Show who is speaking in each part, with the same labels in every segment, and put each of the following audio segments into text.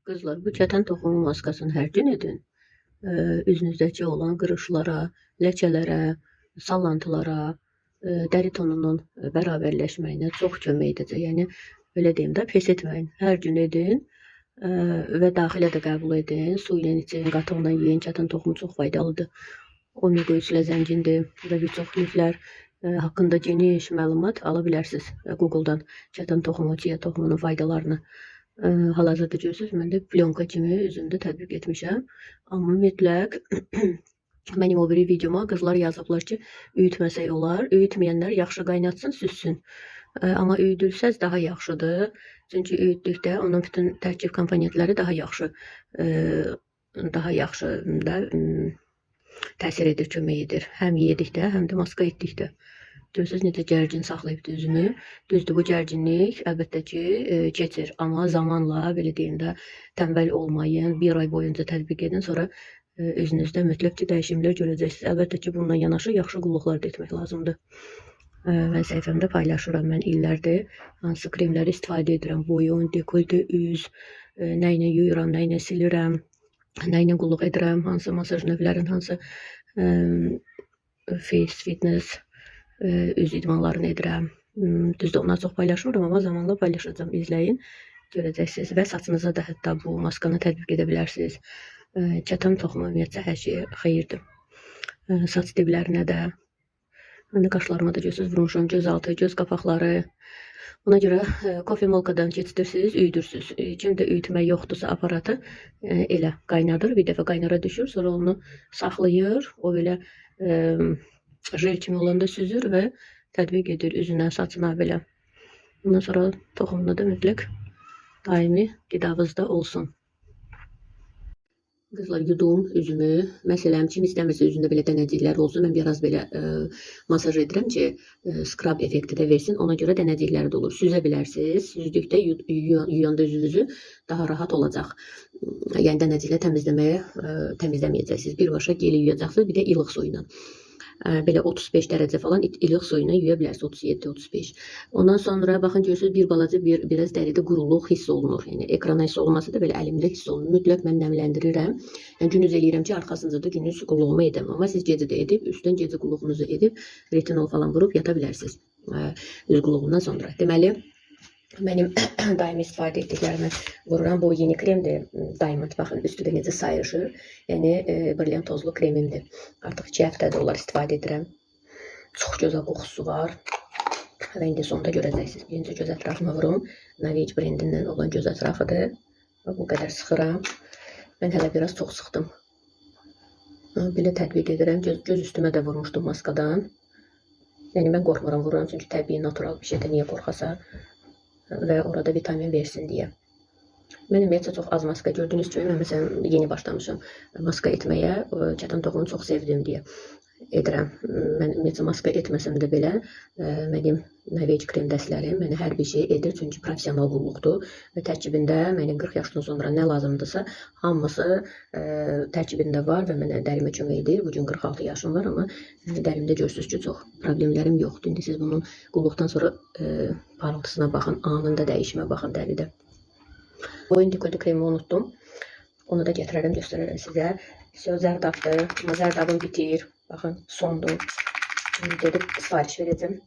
Speaker 1: Kızlar, bu keten toxumu maskasını hər gün edin. Üzünüzdəki olan qırışlara, ləkələrə, sallantılara, dəri tonunun bərabərləşməyinə çox kömək edəcək. Yəni, belə deyim də, pes etməyin. Hər gün edin və daxilə də qəbul edin. Su ilə için, qatıqla yeyin. Keten toxumu çox faydalıdır. Omega 3 ilə zəngindir və bir çox liflər haqqında geniş məlumat ala bilərsiniz Google'dan. Keten toxumu, chia toxumunun faydalarını. Hal-hazırda görürsünüz, mən də plyonka kimi üzümdə tətbiq etmişəm. Amma mütləq mənim o biri videoma qızlar yazıblar ki, üyütməsək olar. Üyütməyənlər yaxşı qaynatsın, süzsün. Amma üyüdülsəz daha yaxşıdır. Çünki üyütdükdə onun bütün tərkib komponentləri daha yaxşı da təsir edir, kömək edir. Həm yedikdə, həm də maska etdikdə. Görürsünüz necə gərgin saxlayıbdı üzümü. Düzdür, bu gərginlik əlbəttə ki keçir. Amma zamanla, belə deyim də, tənbəl olmayın. Bir ay boyunca tətbiq edin. Sonra üzünüzdə mütləq ki dəyişimlər görəcəksiniz. Əlbəttə ki, bununla yanaşı yaxşı qulluqlar da etmək lazımdır. Mən səhifəmdə paylaşıram. Mən illərdir hansı kremləri istifadə edirəm. Boyun, dekolte, üz, nə ilə yuyuram, nə ilə silirəm, nə ilə qulluq edirəm, hansı masaj növlərin, hansı face fitness üz idmanlarını edirəm. Düzdür, onları çox paylaşmıram, amma zamanla paylaşacağım. İzləyin, görəcəksiniz və saçınıza da hətta bu maskanı tətbiq edə bilərsiniz. Keten toxumu ümumiyyətcə hər şey xeyirdir. Saç diblərinə də, qaşlarıma da görürsünüz, vurmuşam, göz altı, göz qapaqları. Ona görə kofemolkadan keçirirsiniz, üyüdürsünüz. Kimdə üyütmə yoxdursa aparatı elə qaynadır, bir dəfə qaynara düşür, sonra onu saxlayır, o belə jel kimi olanda süzür və tətbiq edir üzünə, saçına belə. Ondan sonra toxumuna da mütləq daimi qidavızda olsun. Qızlar, yudum üzümü, məsələn, kim istəmirsə üzündə belə dənəciklər olsun, mən biraz belə masaj edirəm ki, skrab effekti də versin, ona görə dənəcikləri də olur. Süzə bilərsiniz, süzdükdə yuyanda üzünüzü daha rahat olacaq. Yəni dənəciklə təmizləməyəcəksiniz, birbaşa geli yuyacaqsınız, bir də ilıq su ilə. Belə 35 dərəcə falan ilıq su ilə yuya bilərsiniz, 37-35. Ondan sonra baxın, görürsünüz, bir balaca biraz dəridə quruluq hiss olunur. Yəni ekrana hiss olmasa da belə əlimdə hiss olunur. Mütləq mən nəmləndirirəm. Yəni gündüz eləyirəm ki, arxasınca da gündüz qulluğumu edəm. Amma siz gecə də edib, üstdən gecə qulluğunuzu edib, retinol falan vurub yata bilərsiniz üz qulluğundan sonra. Deməli, mənim daimi istifadə etdiklərimə vururam. Bu yeni kremdir. Diamond, baxın, üstü də necə sayışır. Yəni, brilliant tozlu kremimdir. Artıq 2 həftədir onlar istifadə edirəm. Çox gözəl qoxusu var. Və indi sonda görəcəksiniz. Birinci göz ətrafıma vurum. Navage brendindən olan göz ətrafıdır. Bu qədər sıxıram. Mən hələ biraz çox sıxdım. Belə tətbiq edirəm. Göz üstümə də vurmuşdum maskadan. Yəni, mən qorxmuram, vururam. Çünki təbii, natural bir şeydə niyə qorxasa və orada vitamin versin deyə. Mən ümumiyyətlə çox az maska gördüyünüz kimi, mən məsələn yeni başlamışam maska etməyə, keten toxumunu çox sevdim deyə edirəm. Mən ümumiyyətlə maska etməsəm də belə, mənim Navage krem dəstlərim mənə hər bir şey edir, çünki profesional qulluqdur və tərkibində mənim 40 yaşdan sonra nə lazımdırsa, hamısı tərkibində var və mənə dərimə kömək edir. Bugün 46 yaşım var, amma dərimdə görürsünüz ki, çox problemlərim yoxdur. İndi siz bunun qulluqdan sonra parıltısına baxın, anında dəyişimə baxın dəridə. Boyun dekoltu kremi unutdum. Onu da gətirərəm, göstərərəm sizə. Zərdabdır, amma zərdabım bitir. Baxın, sondur. Gedib sifariş verəcəm.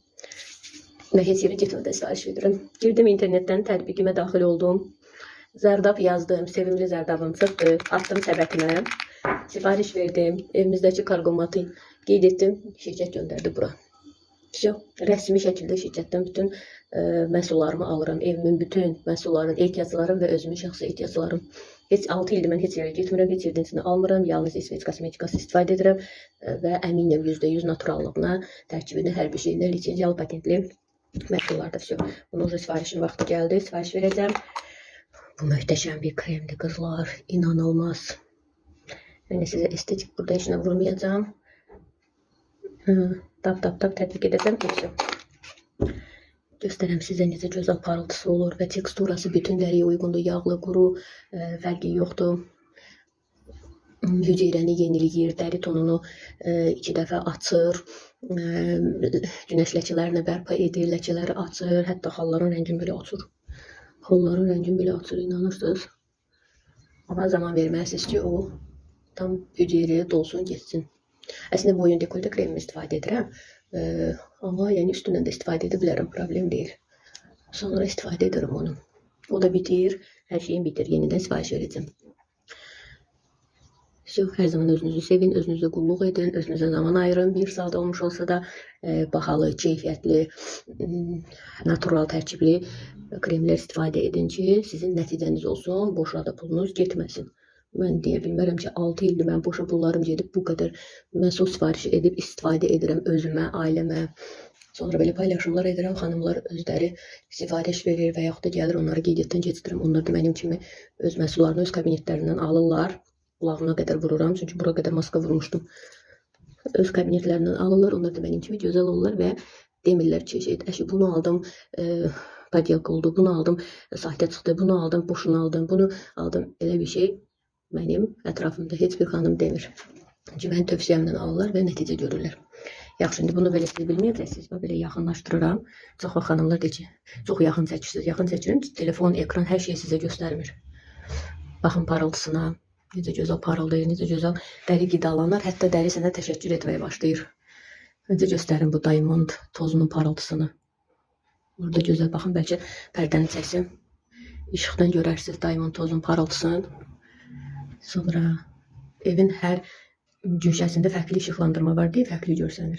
Speaker 1: Mən heç yerə getmədə sifariş verirəm. Girdim internetdən, tətbiqimə daxil oldum. Zərdab yazdım, sevimli zərdabım çıxdı. Atdım səbətimə. Sifariş verdim. Evimizdəki kargomatı qeyd etdim. Şirkət göndərdi bura. Rəsmi şəkildə şirkətdən bütün məhsullarımı alıram. Evimin bütün məhsullarının ehtiyaclarım və özümün şəxsi ehtiyaclarım. Heç 6 ildir mən heç yerə getmirəm, heç yerdən içində almıram. Yalnız İsveç kosmetikası istifadə edirəm və əminəm %100 naturallığına, tərkibinə, hər bir şeyinə, lisenziyalı patentli məhsullarda. Bunun уже sifarişin vaxtı gəldi, sifariş verəcəm. Bu möhtəşəm bir kremdir qızlar, inanılmaz. Yəni sizə estetik burada işinə vurmayacağım. Tap tətbiq edəcəm. Göstərəm sizə necə gözəl parıltısı olur və teksturası bütün dəriyə uyğundur. Yağlı, quru, fərqi yoxdur. Hüceyrəni yeniləyir, dəri tonunu 2 dəfə açır. Günəş ləkələrini bərpa edir, ləkələri açır. Hətta xalların rəngini belə açır. Xalların rəngini belə açır, inanırsınız. Amma zaman verməlisiniz ki, o tam hüceyrəyə dolsun, getsin. Əslində boyun dekoltə kremimi istifadə edirəm. Amma yəni üstündən də istifadə edə bilərəm, problem deyil. Sonra istifadə ederim onu. O da bitir, hər şeyim bitir. Yenidən sifariş verəcəm. Hər zaman özünüzü sevin, özünüzə qulluq edin, özünüzə zaman ayırın. 1 saat olmuş olsa da bahalı, keyfiyyətli, natural tərkibli kremlər istifadə edin ki, sizin nəticəniz olsun, boşa da pulunuz getməsin. Mən deyə bilmərəm ki, 6 ildir mən boşa pullarım gedib bu qədər məhsul sifariş edib istifadə edirəm özümə, ailəmə. Sonra belə paylaşımlar edirəm, xanımlar özləri sifariş verir və yaxud da gəlir onları qeydiyyatdan keçirdirəm. Onlar da mənim kimi öz məhsullarını öz kabinetlərindən alırlar. Qulağıma qədər vururam, çünki bura qədər maska vurmuşdum. Öz kabinetlərindən alırlar, onlar da mənim kimi gözəl olurlar və demirlər ki, əşi bunu aldım, podelka oldu, bunu aldım, sahte çıxdı, bunu aldım, boşunu aldım, bunu aldım. Elə bir şey mənim ətrafımda heç bir xanım demir. Çünki mən tövsiyəmdən alırlar və nəticə görürlər. Yaxşı, indi bunu belə siz bilməyəcəksiniz, belə yaxınlaşdırıram. Çox vaxt xanımlar deyir ki, çox yaxın çəkirsiniz, yaxın çəkirin, telefon, ekran, hər şey sizə göstərmir. Baxın parıltısına. Necə gözəl parıldayır, necə gözəl dəri qidalanır, hətta dəri sənə təşəkkür etməyə başlayır. Necə göstərin bu diamond tozunun parıltısını. Burada gözəl baxın, bəlkə pərdəni çəksin. İşıqdan görərsiniz diamond tozunun parıltısını. Sonra evin hər güşəsində fərqli işıqlandırma var deyə fərqli görsənir.